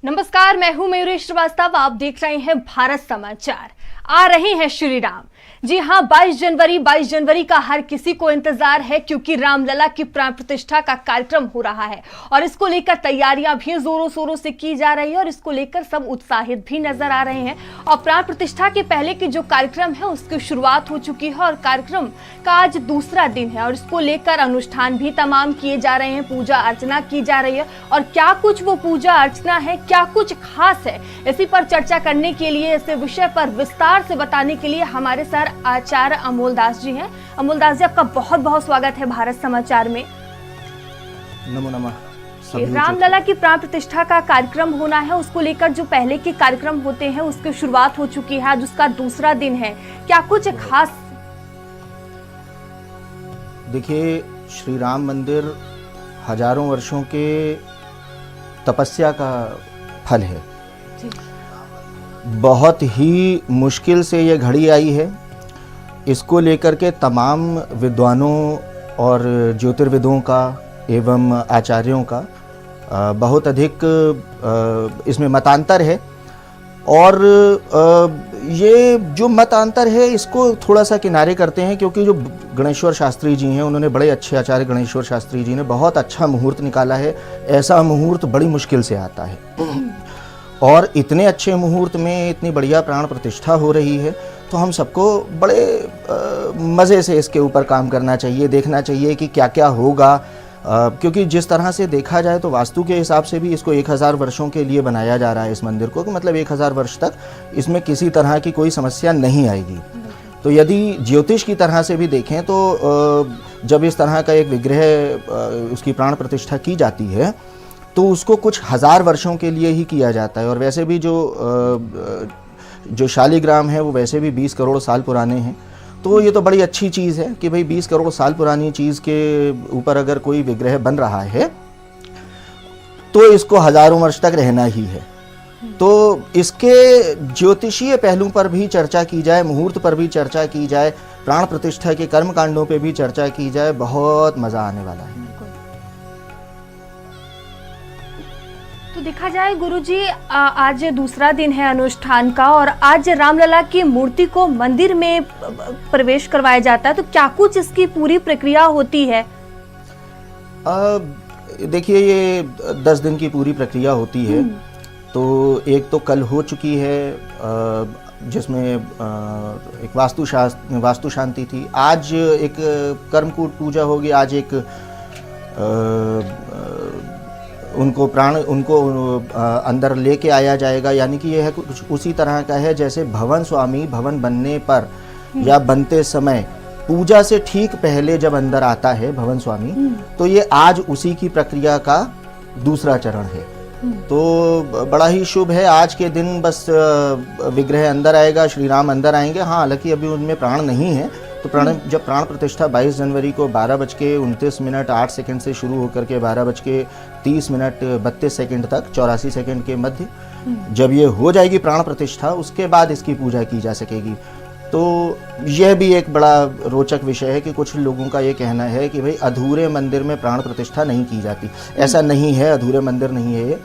नमस्कार, मैं हूं मयूरी श्रीवास्तव। आप देख रहे हैं भारत समाचार। आ रहे हैं श्री राम। जी हां, 22 जनवरी का हर किसी को इंतजार है, क्योंकि रामलला की प्राण प्रतिष्ठा का कार्यक्रम हो रहा है और इसको लेकर तैयारियां भी जोरों शोरों से की जा रही है और इसको लेकर सब उत्साहित भी नजर आ रहे हैं। और प्राण प्रतिष्ठा के पहले की जो कार्यक्रम है उसकी शुरुआत हो चुकी है और कार्यक्रम का आज दूसरा दिन है और इसको लेकर अनुष्ठान भी तमाम किए जा रहे हैं, पूजा अर्चना की जा रही है। और क्या कुछ वो पूजा अर्चना है, क्या कुछ खास है, इसी पर चर्चा करने के लिए, इस विषय पर विस्तार से बताने के लिए हमारे सर आचार्य अमोल दास जी हैं। अमोल दास जी, आपका बहुत बहुत स्वागत है भारत समाचार में। नमो नमः। रामलला की प्राण प्रतिष्ठा का कार्यक्रम होना है, उसको लेकर जो पहले के कार्यक्रम होते हैं उसकी शुरुआत हो चुकी है, आज उसका दूसरा दिन है। क्या कुछ खास? देखिए, श्री राम मंदिर हजारों वर्षों के तपस्या का फल है। बहुत ही मुश्किल से ये घड़ी आई है। इसको लेकर के तमाम विद्वानों और ज्योतिर्विदों का एवं आचार्यों का बहुत अधिक इसमें मतांतर है। और ये जो मतांतर है इसको थोड़ा सा किनारे करते हैं, क्योंकि जो गणेश्वर शास्त्री जी हैं, उन्होंने बड़े अच्छे आचार्य गणेश्वर शास्त्री जी ने बहुत अच्छा मुहूर्त निकाला है। ऐसा मुहूर्त बड़ी मुश्किल से आता है और इतने अच्छे मुहूर्त में इतनी बढ़िया प्राण प्रतिष्ठा हो रही है, तो हम सबको बड़े मज़े से इसके ऊपर काम करना चाहिए, देखना चाहिए कि क्या क्या होगा। क्योंकि जिस तरह से देखा जाए तो वास्तु के हिसाब से भी इसको 1000 वर्षों के लिए बनाया जा रहा है इस मंदिर को, कि मतलब 1000 वर्ष तक इसमें किसी तरह की कोई समस्या नहीं आएगी। तो यदि ज्योतिष की तरह से भी देखें तो जब इस तरह का एक विग्रह उसकी प्राण प्रतिष्ठा की जाती है तो उसको कुछ 1000 वर्षों के लिए ही किया जाता है। और वैसे भी जो शालिग्राम है वो वैसे भी 20 करोड़ साल पुराने हैं। तो ये तो बड़ी अच्छी चीज़ है कि भाई 20 करोड़ साल पुरानी चीज़ के ऊपर अगर कोई विग्रह बन रहा है तो इसको हजारों वर्ष तक रहना ही है। तो इसके ज्योतिषीय पहलू पर भी चर्चा की जाए, मुहूर्त पर भी चर्चा की जाए, प्राण प्रतिष्ठा के कर्म कांडों पर भी चर्चा की जाए, बहुत मज़ा आने वाला है। तो देखा जाए गुरुजी, आज दूसरा दिन है अनुष्ठान का और आज रामलला की मूर्ति को मंदिर में प्रवेश करवाया जाता है, तो क्या कुछ इसकी पूरी प्रक्रिया होती है? देखिए, ये 10 दिन की पूरी प्रक्रिया होती है। तो एक तो कल हो चुकी है जिसमें एक वास्तु शांति थी। आज एक कर्मकूट पूजा होगी। आज एक उनको अंदर लेके आया जाएगा, यानी कि यह कुछ उसी तरह का है जैसे भवन स्वामी भवन बनने पर या बनते समय पूजा से ठीक पहले जब अंदर आता है भवन स्वामी, तो ये आज उसी की प्रक्रिया का दूसरा चरण है। तो बड़ा ही शुभ है। आज के दिन बस विग्रह अंदर आएगा, श्री राम अंदर आएंगे। हाँ, हालांकि अभी उनमें प्राण नहीं है। तो जब प्राण प्रतिष्ठा 22 जनवरी को 12:29 से शुरू होकर के 12:30 तक 84 सेकंड के मध्य जब ये हो जाएगी प्राण प्रतिष्ठा, उसके बाद इसकी पूजा की जा सकेगी। तो यह भी एक बड़ा रोचक विषय है कि कुछ लोगों का ये कहना है कि भाई अधूरे मंदिर में प्राण प्रतिष्ठा नहीं की जाती। ऐसा नहीं है, अधूरे मंदिर नहीं है ये।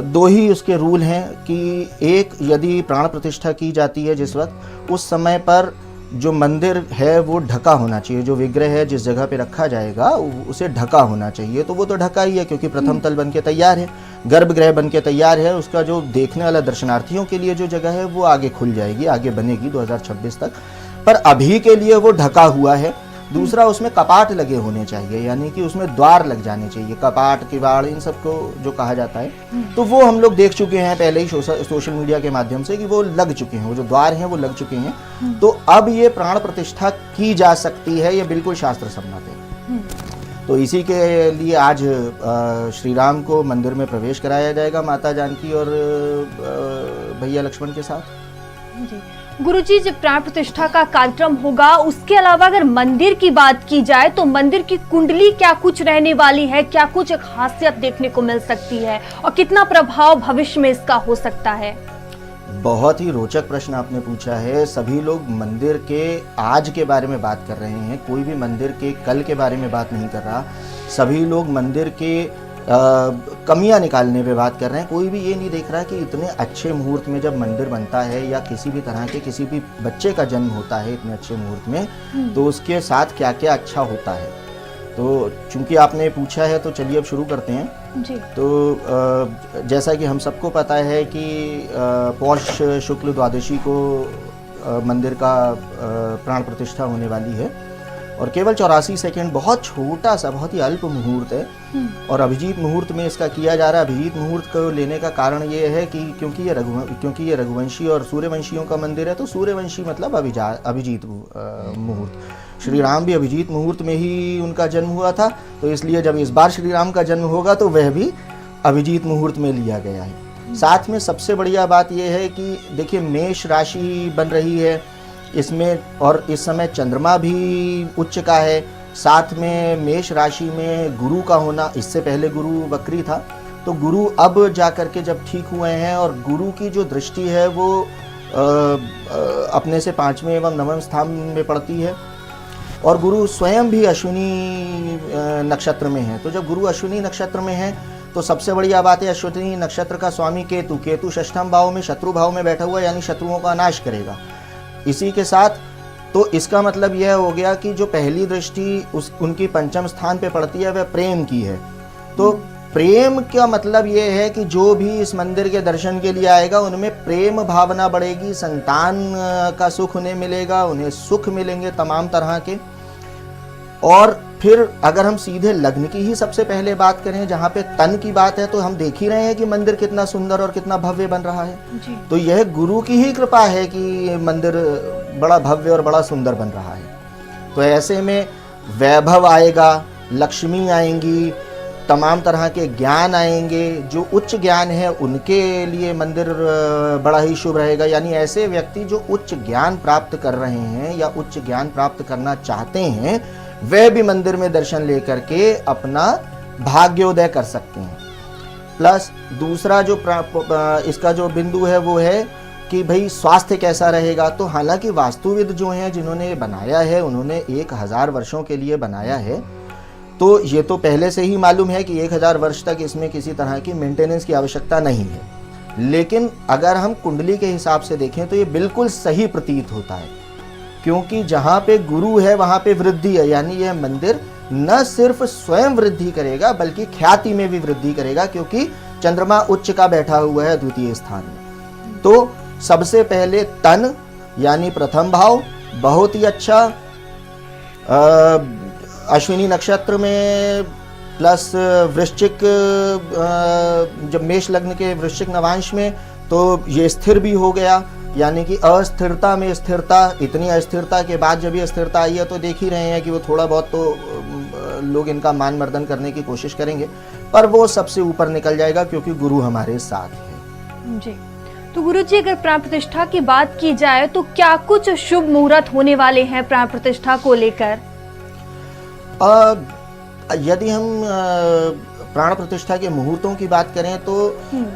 दो ही उसके रूल हैं कि एक, यदि प्राण प्रतिष्ठा की जाती है जिस वक्त, उस समय पर जो मंदिर है वो ढका होना चाहिए। जो विग्रह है जिस जगह पे रखा जाएगा उसे ढका होना चाहिए। तो वो तो ढका ही है, क्योंकि प्रथम तल बन के तैयार है, गर्भगृह बन के तैयार है। उसका जो देखने वाला दर्शनार्थियों के लिए जो जगह है वो आगे खुल जाएगी, आगे बनेगी 2026 तक। पर अभी के लिए वो ढका हुआ है। दूसरा, उसमें कपाट लगे होने चाहिए, यानी कि उसमें द्वार लग जाने चाहिए, कपाट किवाड़ इन सबको जो कहा जाता है। तो वो हम लोग देख चुके हैं पहले ही सोशल मीडिया के माध्यम से कि वो लग चुके हैं, वो जो द्वार हैं वो लग चुके हैं। तो अब ये प्राण प्रतिष्ठा की जा सकती है, ये बिल्कुल शास्त्र सम्मत है। तो इसी के लिए आज श्री राम को मंदिर में प्रवेश कराया जाएगा, माता जानकी और भैया लक्ष्मण के साथ। जी गुरुजी, जब प्राण प्रतिष्ठा का कार्यक्रम होगा, उसके अलावा अगर मंदिर की बात की जाए तो मंदिर की कुंडली क्या कुछ रहने वाली है, क्या कुछ खासियत देखने को मिल सकती है और कितना प्रभाव भविष्य में इसका हो सकता है? बहुत ही रोचक प्रश्न आपने पूछा है। सभी लोग मंदिर के आज के बारे में बात कर रहे हैं, कोई भी मंदिर के कल के बारे में बात नहीं कर रहा। सभी लोग मंदिर के कमियां निकालने पे बात कर रहे हैं। कोई भी ये नहीं देख रहा कि इतने अच्छे मुहूर्त में जब मंदिर बनता है या किसी भी तरह के किसी भी बच्चे का जन्म होता है इतने अच्छे मुहूर्त में, तो उसके साथ क्या क्या अच्छा होता है। तो चूंकि आपने पूछा है तो चलिए अब शुरू करते हैं जी। तो जैसा कि हम सबको पता है कि पौष शुक्ल द्वादशी को मंदिर का प्राण प्रतिष्ठा होने वाली है और केवल 84 सेकंड, बहुत छोटा सा, बहुत ही अल्प मुहूर्त है और अभिजीत मुहूर्त में इसका किया जा रहा है। अभिजीत मुहूर्त को लेने का कारण ये है कि क्योंकि ये रघुवंशी और सूर्यवंशियों का मंदिर है, तो सूर्यवंशी मतलब अभिजीत मुहूर्त। श्री राम भी अभिजीत मुहूर्त में ही उनका जन्म हुआ था, तो इसलिए जब इस बार श्री राम का जन्म होगा तो वह भी अभिजीत मुहूर्त में लिया गया है। साथ में सबसे बढ़िया बात यह है कि देखिए मेष राशि बन रही है इसमें और इस समय चंद्रमा भी उच्च का है, साथ में मेष राशि में गुरु का होना, इससे पहले गुरु वक्री था, तो गुरु अब जाकर के जब ठीक हुए हैं और गुरु की जो दृष्टि है वो अपने से 5वें एवं 9वें स्थान में पड़ती है और गुरु स्वयं भी अश्विनी नक्षत्र में है। तो जब गुरु अश्विनी नक्षत्र में है तो सबसे बढ़िया बात है, अश्विनी नक्षत्र का स्वामी केतु षष्ठम भाव में, शत्रु भाव में बैठा हुआ, यानी शत्रुओं का नाश करेगा। इसी के साथ तो इसका मतलब यह हो गया कि जो पहली दृष्टि उनकी 5वें स्थान पे पड़ती है वह प्रेम की है। तो प्रेम का मतलब यह है कि जो भी इस मंदिर के दर्शन के लिए आएगा उनमें प्रेम भावना बढ़ेगी, संतान का सुख उन्हें मिलेगा, उन्हें सुख मिलेंगे तमाम तरह के। और फिर अगर हम सीधे लग्न की ही सबसे पहले बात करें, जहाँ पे तन की बात है, तो हम देख ही रहे हैं कि मंदिर कितना सुंदर और कितना भव्य बन रहा है जी। तो यह गुरु की ही कृपा है कि मंदिर बड़ा भव्य और बड़ा सुंदर बन रहा है। तो ऐसे में वैभव आएगा, लक्ष्मी आएंगी, तमाम तरह के ज्ञान आएंगे, जो उच्च ज्ञान है उनके लिए मंदिर बड़ा ही शुभ रहेगा। यानी ऐसे व्यक्ति जो उच्च ज्ञान प्राप्त कर रहे हैं या उच्च ज्ञान प्राप्त करना चाहते हैं, वे भी मंदिर में दर्शन लेकर के अपना भाग्योदय कर सकते हैं। प्लस दूसरा जो इसका जो बिंदु है वो है कि भाई स्वास्थ्य कैसा रहेगा। तो हालांकि वास्तुविद जो हैं जिन्होंने बनाया है उन्होंने 1000 वर्षों के लिए बनाया है, तो ये तो पहले से ही मालूम है कि 1000 वर्ष तक इसमें किसी तरह की मेंटेनेंस की आवश्यकता नहीं है। लेकिन अगर हम कुंडली के हिसाब से देखें तो ये बिल्कुल सही प्रतीत होता है, क्योंकि जहाँ पे गुरु है वहाँ पे वृद्धि है। यानी यह मंदिर न सिर्फ स्वयं वृद्धि करेगा बल्कि ख्याति में भी वृद्धि करेगा, क्योंकि चंद्रमा उच्च का बैठा हुआ है द्वितीय स्थान में। तो सबसे पहले तन यानी प्रथम भाव बहुत ही अच्छा, अश्विनी नक्षत्र में, प्लस वृश्चिक, जब मेष लग्न के वृश्चिक नवांश में, तो ये स्थिर भी हो गया। यानी कि अस्थिरता में स्थिरता, इतनी अस्थिरता के बाद जब ये स्थिरता आई है तो देख ही रहे हैं कि वो थोड़ा बहुत तो लोग इनका मान मर्दन करने की कोशिश करेंगे, पर वो सबसे ऊपर निकल जाएगा क्योंकि गुरु हमारे साथ है जी। तो गुरु जी, अगर प्राण प्रतिष्ठा की बात की जाए तो क्या कुछ शुभ मुहूर्त होने वाले हैं प्राण प्रतिष्ठा को लेकर? यदि हम प्राण प्रतिष्ठा के मुहूर्तों की बात करें तो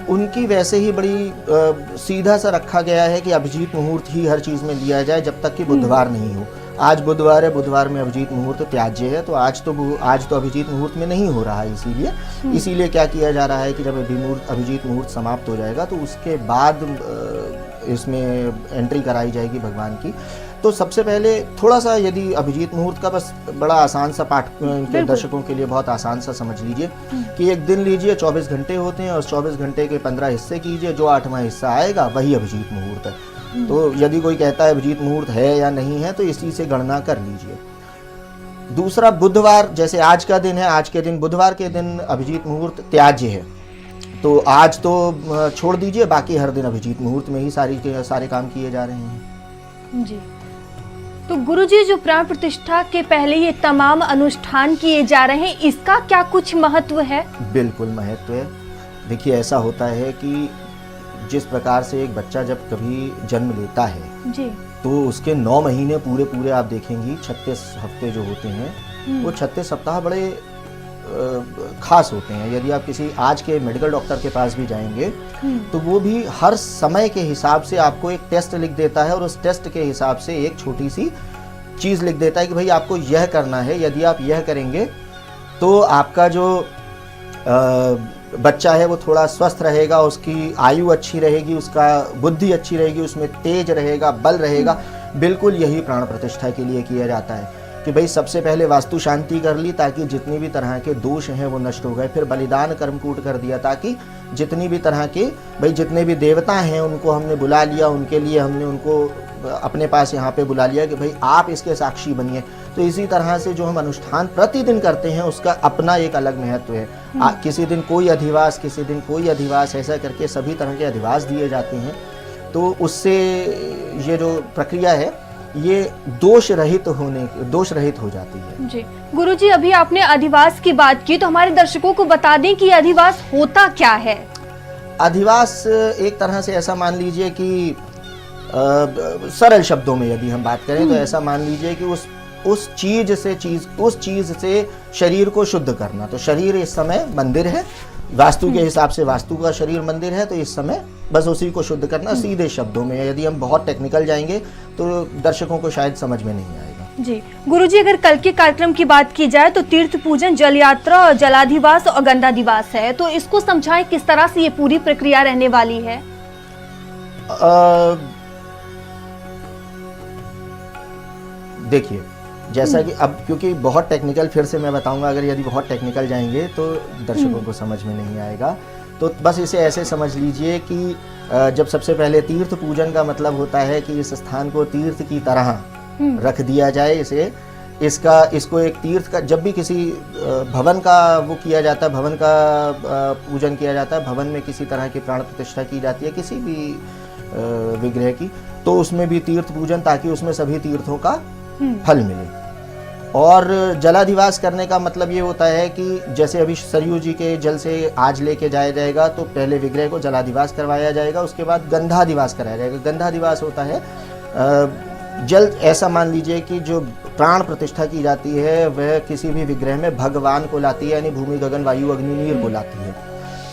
उनकी वैसे ही बड़ी सीधा सा रखा गया है कि अभिजीत मुहूर्त ही हर चीज में लिया जाए जब तक कि बुधवार नहीं हो। आज बुधवार है, बुधवार में अभिजीत मुहूर्त त्याज्य है, तो आज तो अभिजीत मुहूर्त में नहीं हो रहा है। इसीलिए क्या किया जा रहा है कि जब अभिजीत मुहूर्त समाप्त हो जाएगा तो उसके बाद इसमें एंट्री कराई जाएगी भगवान की। तो सबसे पहले थोड़ा सा, यदि अभिजीत मुहूर्त का बस बड़ा आसान सा पाठ के दर्शकों के लिए बहुत आसान सा समझ लीजिए कि एक दिन लीजिए, 24 घंटे होते हैं और 24 घंटे के 15 हिस्से कीजिए, जो 8वां हिस्सा आएगा वही अभिजीत मुहूर्त है। तो यदि कोई कहता है अभिजीत मुहूर्त है या नहीं है तो इसी से गणना कर लीजिए। दूसरा, बुधवार, जैसे आज का दिन है, आज के दिन बुधवार के दिन अभिजीत मुहूर्त त्याज्य है, तो आज तो छोड़ दीजिए, बाकी हर दिन अभिजीत मुहूर्त में ही सारे काम किए जा रहे हैं जी। तो गुरुजी, जो प्राण प्रतिष्ठा के पहले ये तमाम अनुष्ठान किए जा रहे हैं, इसका क्या कुछ महत्व है? बिल्कुल महत्व है। देखिए, ऐसा होता है कि जिस प्रकार से एक बच्चा जब कभी जन्म लेता है जी, तो उसके 9 महीने पूरे आप देखेंगी, 36 हफ्ते जो होते हैं वो 36 सप्ताह बड़े खास होते हैं। यदि आप किसी आज के मेडिकल डॉक्टर के पास भी जाएंगे तो वो भी हर समय के हिसाब से आपको एक टेस्ट लिख देता है और उस टेस्ट के हिसाब से एक छोटी सी चीज़ लिख देता है कि भाई आपको यह करना है, यदि आप यह करेंगे तो आपका जो बच्चा है वो थोड़ा स्वस्थ रहेगा, उसकी आयु अच्छी रहेगी, उसका बुद्धि अच्छी रहेगी, उसमें तेज रहेगा, बल रहेगा। बिल्कुल यही प्राण प्रतिष्ठा के लिए किया जाता है कि भाई सबसे पहले वास्तु शांति कर ली ताकि जितनी भी तरह के दोष हैं वो नष्ट हो गए। फिर बलिदान कर्मकूट कर दिया ताकि जितनी भी तरह के भाई जितने भी देवता हैं उनको हमने बुला लिया, उनके लिए हमने उनको अपने पास यहाँ पे बुला लिया कि भाई आप इसके साक्षी बनिए। तो इसी तरह से जो हम अनुष्ठान प्रतिदिन करते हैं उसका अपना एक अलग महत्व है। किसी दिन कोई अधिवास, किसी दिन कोई अधिवास, ऐसा करके सभी तरह के अधिवास दिए जाते हैं। तो उससे ये जो प्रक्रिया है ये दोष रहित हो जाती है। जी गुरुजी, अभी आपने अधिवास की बात की तो हमारे दर्शकों को बता दें कि अधिवास होता क्या है। अधिवास एक तरह से ऐसा मान लीजिए कि सरल शब्दों में यदि हम बात करें तो ऐसा मान लीजिए कि उस चीज से शरीर को शुद्ध करना। तो शरीर इस समय मंदिर है, वास्तु के हिसाब से वास्तु का शरीर मंदिर है, तो इस समय बस उसी को शुद्ध करना सीधे शब्दों में। यदि हम बहुत टेक्निकल जाएंगे तो दर्शकों को शायद समझ में नहीं आएगा। जी गुरुजी, अगर कल के कार्यक्रम की बात की जाए तो तीर्थ पूजन, जल यात्रा और जलाधिवास और गंधाधिवास है, तो इसको समझाएं किस तरह से ये पूरी प्रक्रिया रहने वाली है। देखिए, जैसा कि अब क्योंकि बहुत टेक्निकल, फिर से मैं बताऊंगा, अगर यदि बहुत टेक्निकल जाएंगे तो दर्शकों को समझ में नहीं आएगा। तो बस इसे ऐसे समझ लीजिए कि जब सबसे पहले तीर्थ पूजन का मतलब होता है कि इस स्थान को तीर्थ की तरह रख दिया जाए। इसको एक तीर्थ का, जब भी किसी भवन का वो किया जाता है, भवन का पूजन किया जाता है, भवन में किसी तरह की प्राण प्रतिष्ठा की जाती है किसी भी विग्रह की, तो उसमें भी तीर्थ पूजन, ताकि उसमें सभी तीर्थों का फल मिले। और जलाधिवास करने का मतलब ये होता है कि जैसे अभी सरयू जी के जल से आज लेके जाया जाएगा तो पहले विग्रह को जलाधिवास करवाया जाएगा, उसके बाद गंधाधिवास कराया जाएगा। गंधाधिवास होता है जल, ऐसा मान लीजिए कि जो प्राण प्रतिष्ठा की जाती है वह किसी भी विग्रह में भगवान को लाती है, यानी भूमि गगन वायु अग्नि नीर को लाती है।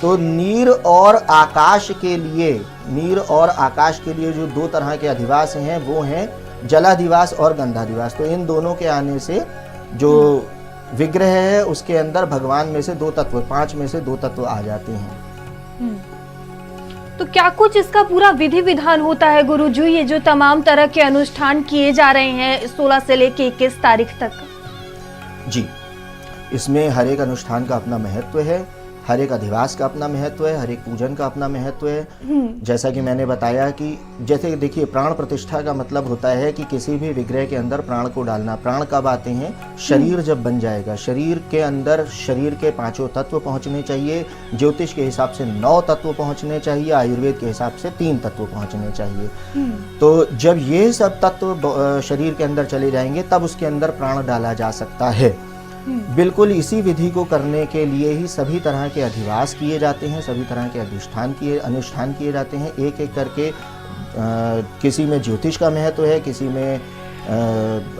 तो नीर और आकाश के लिए जो दो तरह के अधिवास हैं वो हैं जलाधिवास और गंधाधिवास। तो इन दोनों के आने से जो विग्रह है उसके अंदर भगवान में से 2 तत्व, 5 में से 2 तत्व आ जाते हैं। तो क्या कुछ इसका पूरा विधि विधान होता है गुरुजी, ये जो तमाम तरह के अनुष्ठान किए जा रहे हैं 16 से लेकर 21 तारीख तक? जी, इसमें हर एक अनुष्ठान का अपना महत्व है, हर एक अधिवास का अपना महत्व है, हर एक पूजन का अपना महत्व है। जैसा कि मैंने बताया कि जैसे देखिए, प्राण प्रतिष्ठा का मतलब होता है कि किसी भी विग्रह के अंदर प्राण को डालना। प्राण कब आते हैं? शरीर जब बन जाएगा, शरीर के अंदर शरीर के 5 तत्व पहुंचने चाहिए। ज्योतिष के हिसाब से 9 तत्व पहुंचने चाहिए, आयुर्वेद के हिसाब से 3 तत्व पहुंचने चाहिए। तो जब ये सब तत्व शरीर के अंदर चले जाएंगे तब उसके अंदर प्राण डाला जा सकता है। बिल्कुल इसी विधि को करने के लिए ही सभी तरह के अधिवास किए जाते हैं, सभी तरह के अनुष्ठान किए जाते हैं। एक एक करके किसी में ज्योतिष का महत्व है, किसी में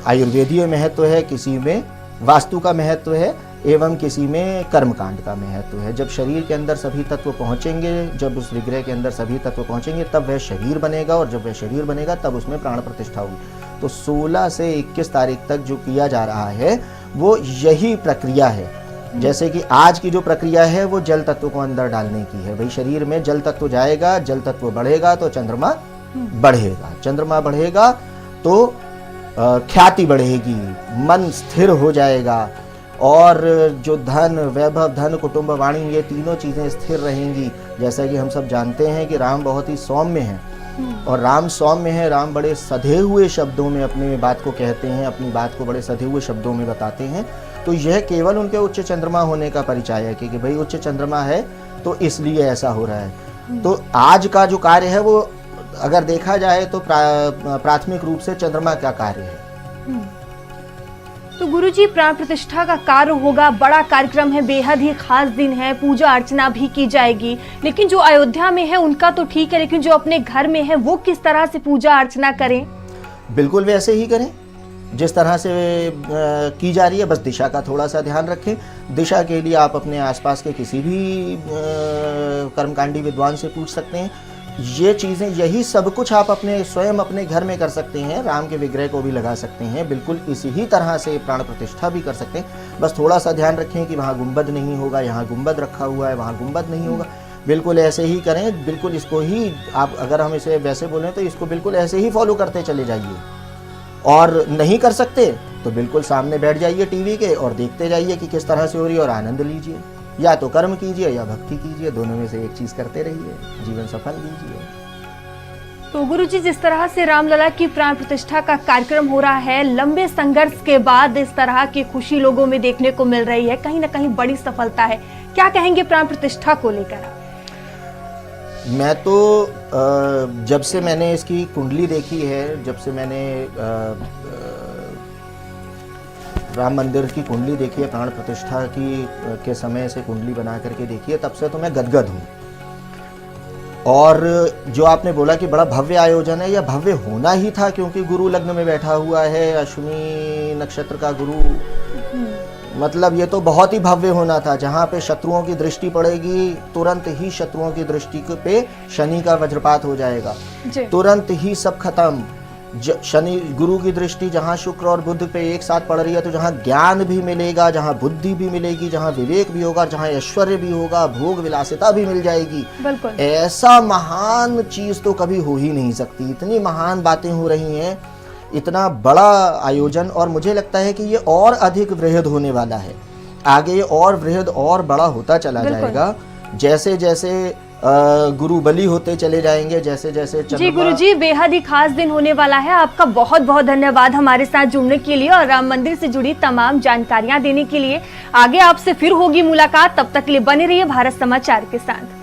आयुर्वेदीय महत्व है, किसी में वास्तु का महत्व है, एवं किसी में कर्मकांड का महत्व है। जब शरीर के अंदर सभी तत्व पहुंचेंगे, जब उस विग्रह के अंदर सभी तत्व पहुंचेंगे तब वह शरीर बनेगा, और जब वह शरीर बनेगा तब उसमें प्राण प्रतिष्ठा होगी। तो 16 से 21 तारीख तक जो किया जा रहा है वो यही प्रक्रिया है। जैसे कि आज की जो प्रक्रिया है वो जल तत्व को अंदर डालने की है। भाई शरीर में जल तत्व जाएगा, जल तत्व बढ़ेगा तो चंद्रमा बढ़ेगा, चंद्रमा बढ़ेगा तो ख्याति बढ़ेगी, मन स्थिर हो जाएगा, और जो धन वैभव, धन कुटुंब वाणी, ये तीनों चीजें स्थिर रहेंगी। जैसा कि हम सब जानते हैं कि राम बहुत ही सौम्य हैं, और राम सौम्य है, राम बड़े सधे हुए शब्दों में अपनी बात को कहते हैं, अपनी बात को बड़े सधे हुए शब्दों में बताते हैं। तो यह केवल उनके उच्च चंद्रमा होने का परिचय है कि भाई उच्च चंद्रमा है तो इसलिए ऐसा हो रहा है। तो आज का जो कार्य है वो अगर देखा जाए तो प्राथमिक रूप से चंद्रमा का कार्य है। तो गुरुजी, प्राण प्रतिष्ठा का कार्य होगा, बड़ा कार्यक्रम है, बेहद ही खास दिन है, पूजा अर्चना भी की जाएगी। लेकिन जो अयोध्या में है उनका तो ठीक है, लेकिन जो अपने घर में है वो किस तरह से पूजा अर्चना करें? बिल्कुल वैसे ही करें जिस तरह से की जा रही है, बस दिशा का थोड़ा सा ध्यान रखें। दिशा के लिए आप अपने आसपास के किसी भी कर्मकांडी विद्वान से पूछ सकते हैं। ये चीज़ें, यही सब कुछ आप अपने स्वयं अपने घर में कर सकते हैं। राम के विग्रह को भी लगा सकते हैं, बिल्कुल इसी ही तरह से प्राण प्रतिष्ठा भी कर सकते हैं। बस थोड़ा सा ध्यान रखें कि वहाँ गुंबद नहीं होगा, यहाँ गुंबद रखा हुआ है, वहाँ गुंबद नहीं होगा। बिल्कुल ऐसे ही करें, बिल्कुल इसको ही आप, अगर हम इसे वैसे बोलें तो इसको बिल्कुल ऐसे ही फॉलो करते चले जाइए। और नहीं कर सकते तो बिल्कुल सामने बैठ जाइए टीवी के और देखते जाइए कि किस तरह से हो रही है और आनंद लीजिए। या तो कर्म कीजिए या भक्ति कीजिए, दोनों में से एक चीज करते रहिए, जीवन सफल कीजिए। तो गुरुजी, जिस तरह से रामलला की प्राण प्रतिष्ठा का कार्यक्रम हो रहा है, लंबे संघर्ष के बाद इस तरह की खुशी लोगों में देखने को मिल रही है, कहीं ना कहीं बड़ी सफलता है। क्या कहेंगे प्राण प्रतिष्ठा को लेकर? मैं तो जब से मैंने इसकी कुंडली देखी है, जब से मैंने राम मंदिर की कुंडली देखी है, प्राण प्रतिष्ठा की के समय से कुंडली बना करके देखी है, तब से तो मैं गदगद हूँ। और जो आपने बोला कि बड़ा भव्य आयोजन है, यह भव्य होना ही था, क्योंकि गुरु लग्न में बैठा हुआ है, अश्विनी नक्षत्र का गुरु, मतलब ये तो बहुत ही भव्य होना था। जहाँ पे शत्रुओं की दृष्टि पड़ेगी, तुरंत ही शत्रुओं की दृष्टि पे शनि का वज्रपात हो जाएगा, तुरंत ही सब खत्म। शनि गुरु की दृष्टि जहाँ शुक्र और बुध पे एक साथ पड़ रही है, तो जहाँ ज्ञान भी मिलेगा, जहाँ बुद्धि भी मिलेगी, जहाँ विवेक भी होगा, जहाँ ऐश्वर्य भी होगा, भोग विलासिता भी मिल जाएगी। ऐसा महान चीज तो कभी हो ही नहीं सकती। इतनी महान बातें हो रही हैं, इतना बड़ा आयोजन, और मुझे लगता है कि ये और अधिक वृहद होने वाला है। आगे ये और वृहद और बड़ा होता चला जाएगा, जैसे जैसे गुरु बली होते चले जाएंगे, जैसे जैसे जी गुरुजी, बेहद ही खास दिन होने वाला है। आपका बहुत बहुत धन्यवाद हमारे साथ जुड़ने के लिए और राम मंदिर से जुड़ी तमाम जानकारियां देने के लिए। आगे आपसे फिर होगी मुलाकात, तब तक के लिए बने रहिए भारत समाचार के साथ।